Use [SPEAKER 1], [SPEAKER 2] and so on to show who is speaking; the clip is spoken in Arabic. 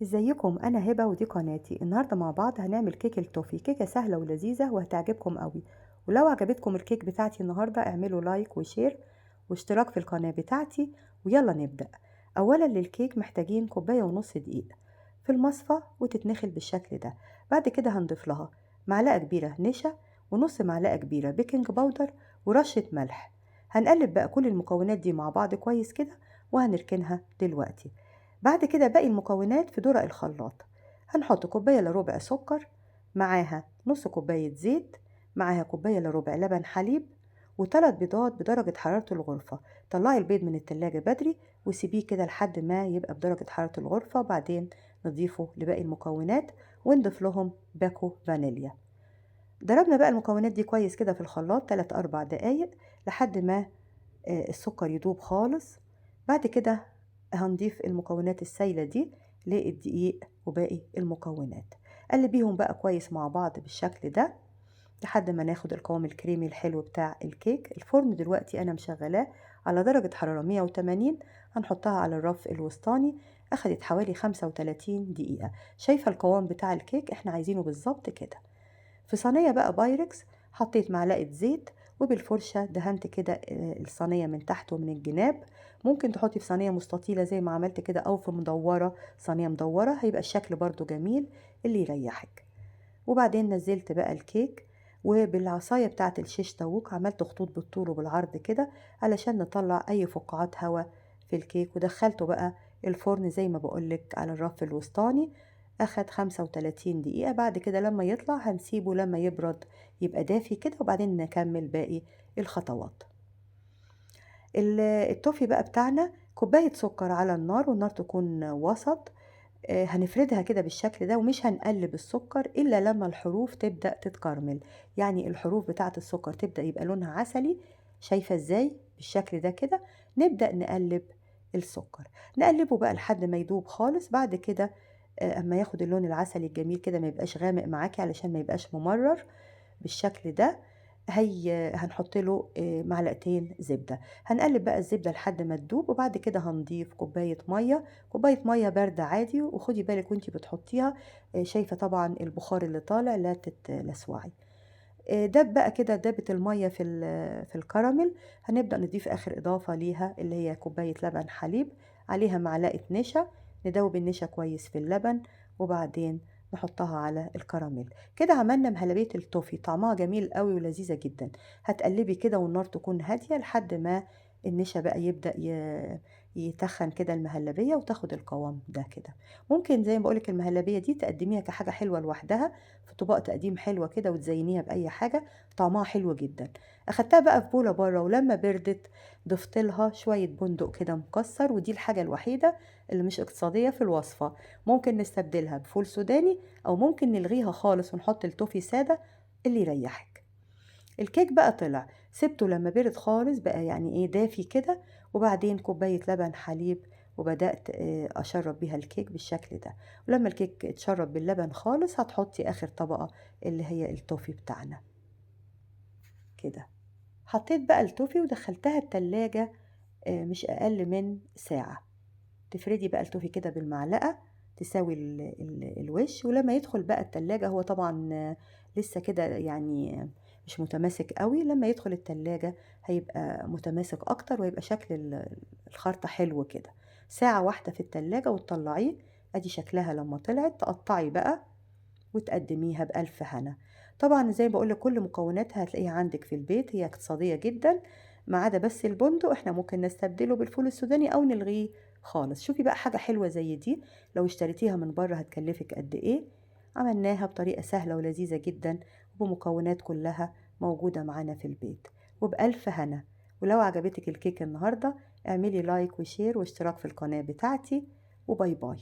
[SPEAKER 1] ازيكم؟ انا هبه ودي قناتي. النهارده مع بعض هنعمل كيك التوفي. كيكه سهله ولذيذه وهتعجبكم قوي. ولو عجبتكم الكيك بتاعتي النهارده اعملوا لايك وشير واشتراك في القناه بتاعتي. ويلا نبدا. اولا للكيك محتاجين كوبايه ونص دقيق في المصفى وتتنخل بالشكل ده. بعد كده هنضيف لها معلقه كبيره نشا ونص معلقه كبيره بيكنج باودر ورشه ملح. هنقلب بقى كل المكونات دي مع بعض كويس كده وهنركنها دلوقتي. بعد كده باقي المكونات في درق الخلاط. هنحط كوباية الا ربع سكر، معاها نص كوباية زيت، معاها كوباية الا ربع لبن حليب، وثلاث بيضات بدرجة حرارة الغرفة. طلعي البيض من التلاجة بدري وسيبيه كده لحد ما يبقى بدرجة حرارة الغرفة، وبعدين نضيفه لباقي المكونات ونضيف لهم باكو فانيليا. ضربنا بقى المكونات دي كويس كده في الخلاط 3 4 دقايق لحد ما السكر يدوب خالص. بعد كده هنضيف المكونات السايلة دي للدقيق وباقي المكونات. قلبيهم بقى كويس مع بعض بالشكل ده لحد ما ناخد القوام الكريمي الحلو بتاع الكيك. الفرن دلوقتي انا مشغلاه على درجة حرارة 180. هنحطها على الرف الوسطاني. اخدت حوالي 35 دقيقة. شايفة القوام بتاع الكيك؟ احنا عايزينه بالظبط كده. في صينية بقى بايركس حطيت معلقة زيت وبالفرشة دهنت كده الصينية من تحت ومن الجناب. ممكن تحطي في صينية مستطيلة زي ما عملت كده أو في مدورة، صينية مدورة هيبقى الشكل برضو جميل اللي يريحك. وبعدين نزلت بقى الكيك وبالعصاية بتاعة الشيش طاووق عملت خطوط بالطول وبالعرض كده علشان نطلع أي فقاعات هواء في الكيك. ودخلته بقى الفرن زي ما بقولك على الرف الوسطاني. أخد 35 دقيقة. بعد كده لما يطلع هنسيبه لما يبرد يبقى دافي كده، وبعدين نكمل باقي الخطوات. التوفي بقى بتاعنا كوباية سكر على النار والنار تكون وسط. هنفردها كده بالشكل ده ومش هنقلب السكر إلا لما الحروف تبدأ تتكرمل. يعني الحروف بتاعة السكر تبدأ يبقى لونها عسلي. شايفة ازاي؟ بالشكل ده كده نبدأ نقلب السكر. نقلبه بقى لحد ما يدوب خالص. بعد كده اما ياخد اللون العسلي الجميل كده ما يبقاش غامق معاكي علشان ما يبقاش ممرر بالشكل ده. هنحط له معلقتين زبدة. هنقلب بقى الزبدة لحد ما تدوب، وبعد كده هنضيف كوباية مية، كوباية مية باردة عادي. وخدي بالك وانتي بتحطيها شايفة طبعا البخار اللي طالع لا تتلسوعي. داب بقى كده دابت المية في الكراميل. هنبدأ نضيف آخر إضافة ليها اللي هي كوباية لبن حليب، عليها معلقة نشا. ندوب النشا كويس في اللبن وبعدين نحطها على الكراميل. كده عملنا مهلبية التوفي، طعمها جميل قوي ولذيذة جدا. هتقلبي كده والنار تكون هادية لحد ما النشا بقى يبدأ يتخن كده المهلبية وتاخد القوام ده كده. ممكن زي ما بقولك المهلبية دي تقدميها كحاجة حلوة لوحدها في طبق تقديم حلوة كده وتزينيها بأي حاجة. طعمها حلو جدا. أخدتها بقى في بولة بره ولما بردت ضفت لها شوية بندق كده مكسر، ودي الحاجة الوحيدة اللي مش اقتصادية في الوصفة. ممكن نستبدلها بفول سوداني أو ممكن نلغيها خالص ونحط التوفي سادة اللي يريحك. الكيك بقى طلع، سبته لما برد خالص بقى يعني ايه دافي كده. وبعدين كوباية لبن حليب وبدأت أشرب بيها الكيك بالشكل ده. ولما الكيك اتشرب باللبن خالص هتحطي آخر طبقة اللي هي التوفي بتاعنا كده. حطيت بقى التوفي ودخلتها التلاجة مش أقل من ساعة. تفردي بقى التوفي كده بالمعلقة تساوي الوش. ولما يدخل بقى التلاجة هو طبعا لسه كده يعني مش متماسك قوي. لما يدخل التلاجة هيبقى متماسك اكتر ويبقى شكل الخرطة حلو كده. ساعة واحدة في التلاجة وتطلعيه. ادي شكلها لما طلعت. تقطعي بقى وتقدميها بألف هنا. طبعا زي ما بقولك كل مكوناتها هتلاقيها عندك في البيت، هي اقتصادية جدا. ما عدا بس البندق احنا ممكن نستبدله بالفول السوداني او نلغيه خالص. شوفي بقى حاجة حلوة زي دي لو اشتريتيها من بره هتكلفك قد ايه. عملناها بطريقة سهلة ولذيذة جدا وبمكونات كلها موجودة معانا في البيت وبألف هنا. ولو عجبتك الكيك النهاردة اعملي لايك وشير واشتراك في القناة بتاعتي. وباي باي.